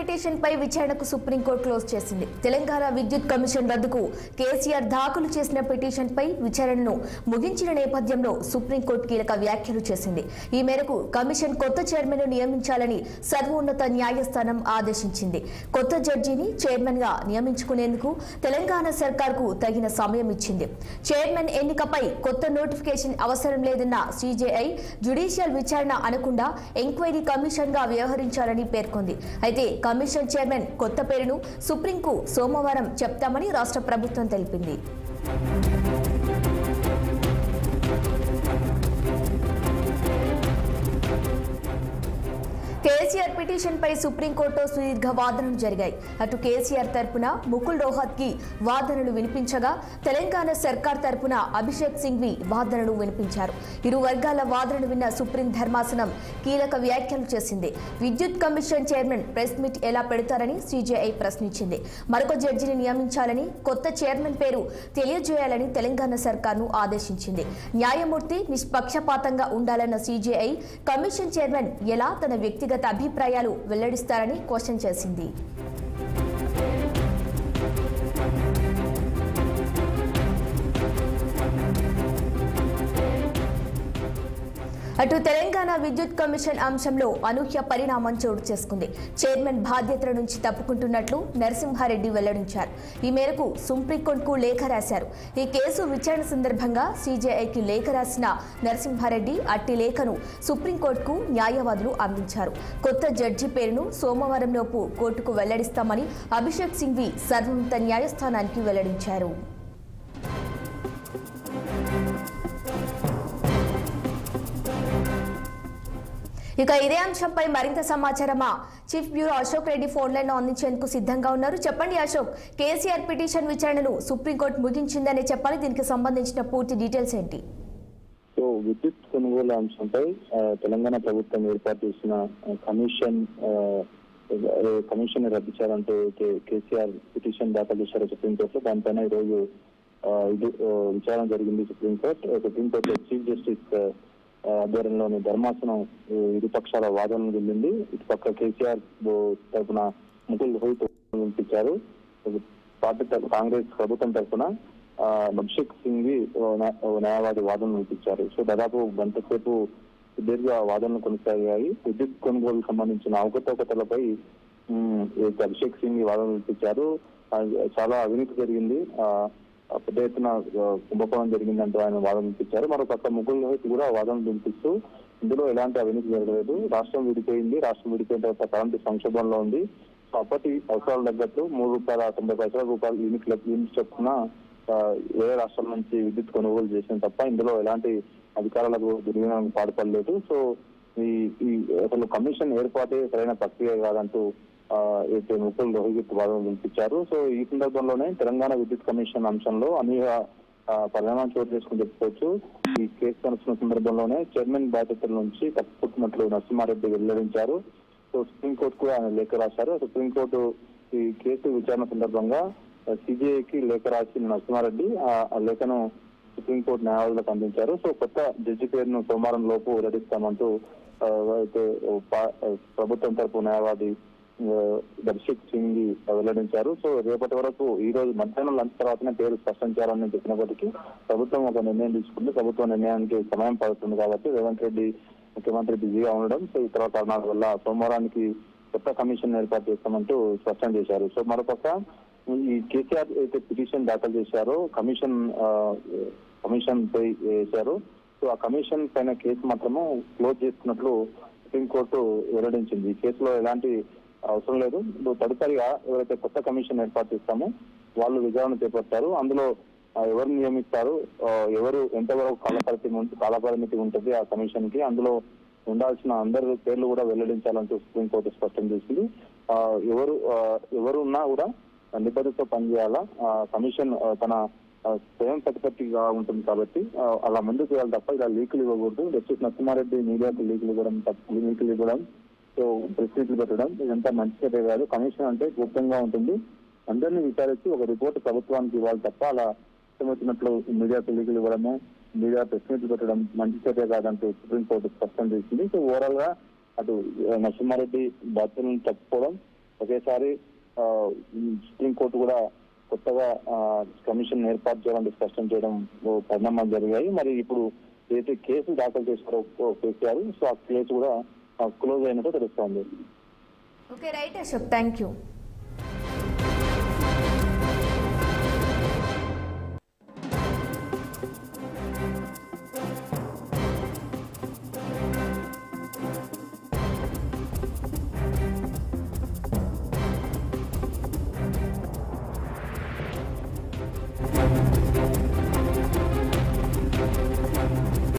Petition పై విచారణకు supreme court close చేసింది. తెలంగాణ విద్యుత్ కమిషన్ రద్దుకు కేసీఆర్ దాఖలు చేసిన పిటిషన్ పై విచారణను ముగించిన నేపథ్యంలో సుప్రీంకోర్టు కీలక వ్యాఖ్యలు చేసింది. ఈ మేరకు కమిషన్ కొత్త చైర్మన్ ను నియమించాలని సర్వోన్నత న్యాయస్థానం ఆదేశించింది. కొత్త జడ్జిని చైర్మన్ గా నియమించుకునేందుకు తెలంగాణ సర్కార్కు తగిన సమయం ఇచ్చింది. చైర్మన్ ఎన్నికపై కొత్త నోటిఫికేషన్ అవసరం లేదన్న సీజేఐ జ్యుడిషియల్ విచారణ అనకుండా ఎంక్వైరీ కమిషన్ గా వ్యవహరించాలని పేర్కొంది. అయితే కమిషన్ చైర్మన్ కొత్త పేరును సుప్రీంకు సోమవారం చెప్తామని రాష్ట్ర ప్రభుత్వం తెలిపింది. కేసీఆర్ పిటిషన్ పై సుప్రీంకోర్టులో సుదీర్ఘ వాదనలు జరిగాయి. అటు కేసీఆర్ తరపున ముకుల్ రోహత్గి వాదనలు వినిపించగా తెలంగాణ సర్కార్ తరపున అభిషేక్ సింఘ్వి వాదనలు వినిపించారు. ఇరు వర్గాల వాదనలు విన్న సుప్రీం ధర్మాసనం కీలక వ్యాఖ్యలు చేసింది. విద్యుత్ కమిషన్ చైర్మన్ ప్రెస్ మీట్ ఎలా పెడతారని సీజేఐ ప్రశ్నించింది. మరొక జడ్జిని నియమించాలని, కొత్త చైర్మన్ పేరు తెలియజేయాలని తెలంగాణ సర్కార్ను ఆదేశించింది. న్యాయమూర్తి నిష్పక్షపాతంగా ఉండాలన్న సీజేఐ కమిషన్ చైర్మన్ ఎలా తన వ్యక్తిగత అభిప్రాయాలు వెల్లడిస్తారని క్వశ్చన్ చేసింది. అటు తెలంగాణ విద్యుత్ కమిషన్ అంశంలో అనూహ్య పరిణామం చోటు చేసుకుంది. చైర్మన్ బాధ్యతల నుంచి తప్పుకుంటున్నట్లు నరసింహారెడ్డి వెల్లడించారు. ఈ మేరకు సుప్రీంకోర్టుకు లేఖ రాశారు. ఈ కేసు విచారణ సందర్భంగా సీజేఐకి లేఖ రాసిన నరసింహారెడ్డి అట్టి లేఖను సుప్రీంకోర్టుకు న్యాయవాదులు అందించారు. కొత్త జడ్జి పేరును సోమవారంలోపు కోర్టుకు వెల్లడిస్తామని అభిషేక్ సింఘ్వి సర్వోన్నత న్యాయస్థానానికి వెల్లడించారు. ఇక ఇదే అంశంపై మరింత సమాచారం chief bureau Ashok Reddy phone line లో అందించేందుకు సిద్ధంగా ఉన్నారు. చెప్పండి అశోక్, కేసీఆర్ పిటిషన్ విచారణను సుప్రీంకోర్టు ముగించిందనే చెప్పాలి. దీనికి సంబంధించిన పూర్తి డీటెయిల్స్ ఏంటి? విద్యుత్ కొనుగోలు అంశంపై తెలంగాణ ప్రభుత్వం ఏర్పాటు చేసిన కమిషన్ రద్దు చేయాలంటూ కేసీఆర్ పిటిషన్ దాఖలు చేశారు సుప్రీంకోర్టులో. దానిపైన ఈరోజు విచారణ జరిగింది. సుప్రీంకోర్టు చీఫ్ జస్టిస్ ఆధ్వర్యంలోని ధర్మాసనం ఇరుపక్షాల వాదనలు వెళ్ళింది. ఇటుపక్క కేసీఆర్ తరఫున ముకుల్ రోహిత్ వినిపించారు. కాంగ్రెస్ ప్రభుత్వం తరఫున అభిషేక్ సింఘ్వి న్యాయవాది వాదనలు వినిపించారు. సో దాదాపు గంట సేపు సుదీర్ఘ వాదనలు కొనసాగాయి. విద్యుత్ కొనుగోలుకు సంబంధించిన అవకతవకలపై అభిషేక్ సింఘ్వి వాదనలు వినిపించారు. చాలా అవినీతి జరిగింది, పెద్ద ఎత్తున కుంభకోణం జరిగిందంటూ ఆయన వాదన వినిపించారు. మరోపక్క ముకుల్ రోహిత్ కూడా వాదనలు వినిపిస్తూ ఇందులో ఎలాంటి అవినీతి జరగలేదు, రాష్ట్రం విడిపోయింది, రాష్ట్రం విడిపోయిన తర్వాత కరెంటు సంక్షోభంలో ఉంది, సో అప్పటి అవసరాలు తగ్గట్టు ₹3.90 యూనిట్ చొప్పున వేరే రాష్ట్రాల నుంచి విద్యుత్ కొనుగోలు చేసిన తప్ప ఇందులో ఎలాంటి అధికారులకు దుర్వినియోగం పాల్పడలేదు. సో ఈ అసలు కమిషన్ ఏర్పాటే సరైన ప్రక్రియ కాదంటూ ముకుల్ రోహిత్ వాదన వినిపించారు. సో ఈ సందర్భంలోనే తెలంగాణ విద్యుత్ కమిషన్ అంశంలో అనేక పరిణామాలు చోటు చేసుకుని చెప్పుకోవచ్చు. ఈ కేసు కనుక్కున్న సందర్భంలోనే చైర్మన్ బాధ్యతల నుంచి తప్పుకుంటున్నట్లు నరసింహారెడ్డి వెల్లడించారు. సో సుప్రీంకోర్టుకు ఆయన లేఖ రాశారు. సుప్రీంకోర్టు ఈ కేసు విచారణ సందర్భంగా సిజేఐకి లేఖ రాసిన నరసింహారెడ్డి ఆ లేఖను సుప్రీంకోర్టు న్యాయవాదులకు అందించారు. సో కొత్త జడ్జి పేరును సోమవారం లోపు వెల్లడిస్తామంటూ అయితే ప్రభుత్వం తరపు న్యాయవాది అభిషేక్ సింఘ్వి వెల్లడించారు. సో రేపటి వరకు ఈ రోజు మధ్యాహ్నం లంచ్ తర్వాతనే పేరు స్పష్టం చేయాలని చెప్పినప్పటికీ ప్రభుత్వం ఒక నిర్ణయం తీసుకుంది. ప్రభుత్వ నిర్ణయానికి సమయం పడుతుంది కాబట్టి రేవంత్ రెడ్డి ముఖ్యమంత్రి బిజీగా ఉండడం, సో ఇతర కారణాల వల్ల సోమవారానికి కొత్త కమిషన్ ఏర్పాటు చేస్తామంటూ స్పష్టం చేశారు. సో మరోపక్క ఈ కేసీఆర్ అయితే పిటిషన్ దాఖలు చేశారో కమిషన్ పై వేశారు. సో ఆ కమిషన్ పైన కేసు మాత్రము క్లోజ్ చేస్తున్నట్లు సుప్రీంకోర్టు వెల్లడించింది. ఈ కేసులో ఎలాంటి అవసరం లేదు, తదుపరిగా ఎవరైతే కొత్త కమిషన్ ఏర్పాటు చేస్తామో వాళ్ళు విచారణ చేపడతారు. అందులో ఎవరు నియమిస్తారు, ఎవరు ఎంతవరకు కాలపరిమితి ఉంటుంది ఆ కమిషన్ కి, అందులో ఉండాల్సిన అందరి పేర్లు కూడా వెల్లడించాలంటూ సుప్రీంకోర్టు స్పష్టం చేసింది. ఎవరున్నా కూడా నిబద్ధతతో పనిచేయాలా, కమిషన్ తన స్వయం ప్రతిపత్తిగా ఉంటుంది కాబట్టి అలా ముందుకు వెళ్ళాలి తప్ప ఇలా లీకులు ఇవ్వకూడదు. జస్టిస్ నరసింహారెడ్డి మీడియాకు లీకులు ఇవ్వడం, సో ప్రెస్ మీట్లు పెట్టడం ఇదంతా మంచిదే కాదు. కమిషన్ అంటే గుప్తంగా ఉంటుంది, అందరినీ విచారించి ఒక రిపోర్ట్ ప్రభుత్వానికి ఇవ్వాలి తప్ప అలా ఇష్టమొచ్చినట్లు మీడియాకు లీకులు ఇవ్వడము, మీడియా ప్రెస్ మీట్లు పెట్టడం మంచి చర్య కాదంటూ సుప్రీంకోర్టు స్పష్టం చేసింది. సో ఓవరాల్ గా అటు నరసింహారెడ్డి బాధ్యతలను తప్పుకోవడం, ఒకేసారి సుప్రీంకోర్టు కూడా కొత్తగా కమిషన్ ఏర్పాటు చేయాలని స్పష్టం చేయడం పరిణామాలు జరిగాయి. మరి ఇప్పుడు ఏదైతే కేసు దాఖలు చేశారో కేసీఆర్, సో ఆ కేసు కూడా క్లోజ్ అయినట్టు తెలుస్తోంది. Okay, right Ashok, thank you.